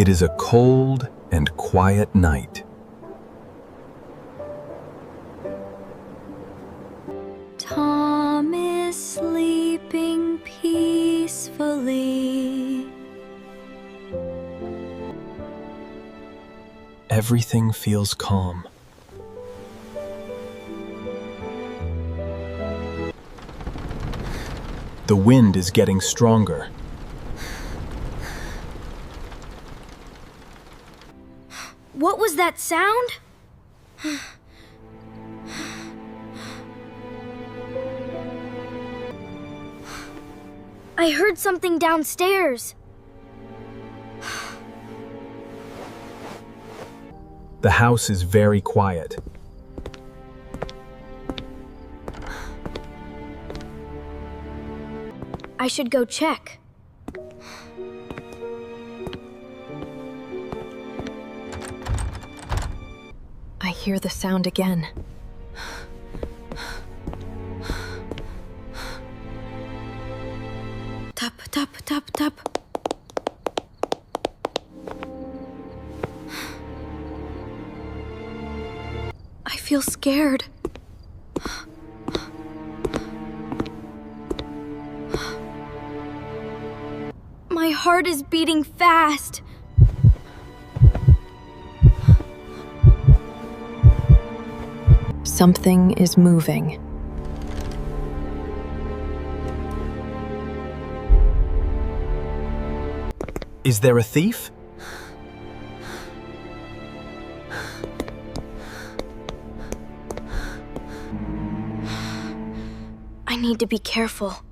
It is a cold and quiet night. Tom is sleeping peacefully. Everything feels calm. The wind is getting stronger. What was that sound? I heard something downstairs. The house is very quiet. I should go check. I hear the sound again. Tap, tap, tap, tap. I feel scared. My heart is beating fast. Something is moving. Is there a thief? I need to be careful.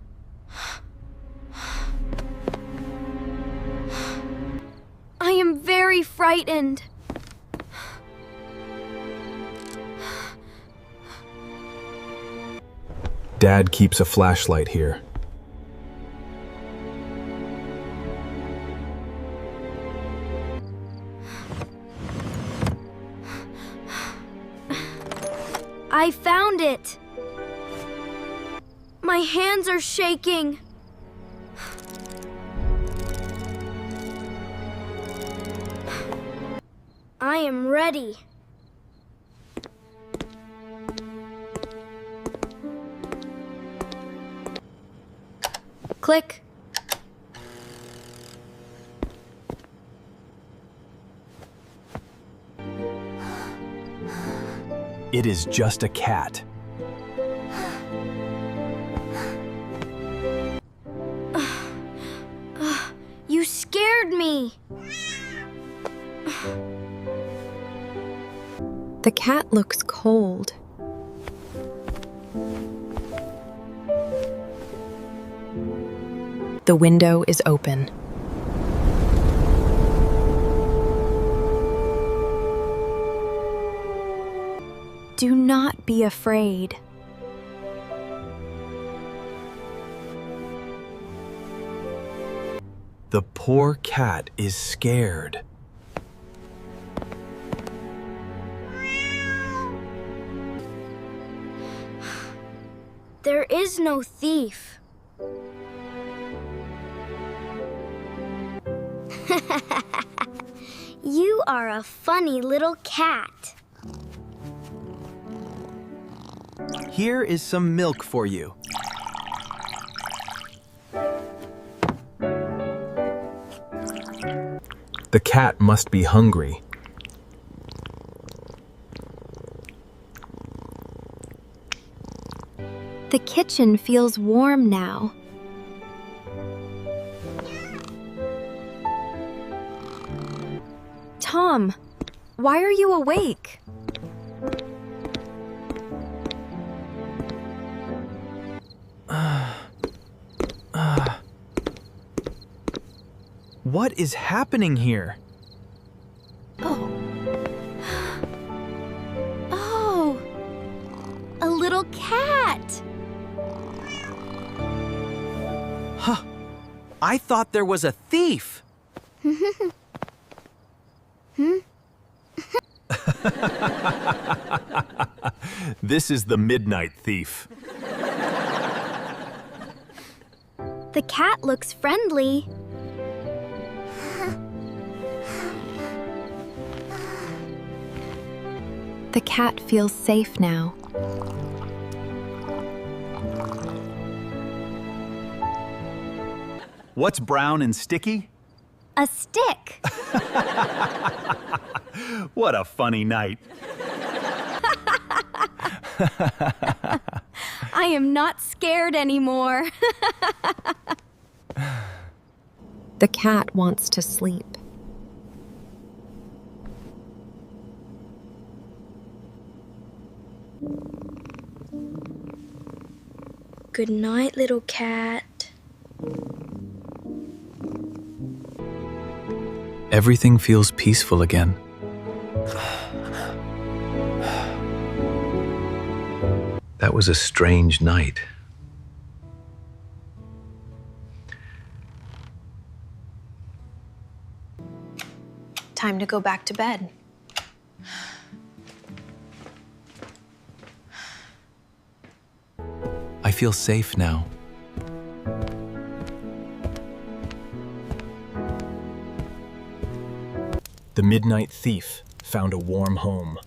I am very frightened. Dad keeps a flashlight here. I found it. My hands are shaking. I am ready. Click. It is just a cat. You scared me. The cat looks cold. The window is open. Do not be afraid. The poor cat is scared. There is no thief. You are a funny little cat. Here is some milk for you. The cat must be hungry. The kitchen feels warm now. Tom, why are you awake? What is happening here? Oh, a little cat. Huh. I thought there was a thief. This is the midnight thief. The cat looks friendly. The cat feels safe now. What's brown and sticky? A stick. What a funny night. I am not scared anymore. The cat wants to sleep. Good night, little cat. Everything feels peaceful again. That was a strange night. Time to go back to bed. I feel safe now. The midnight thief found a warm home.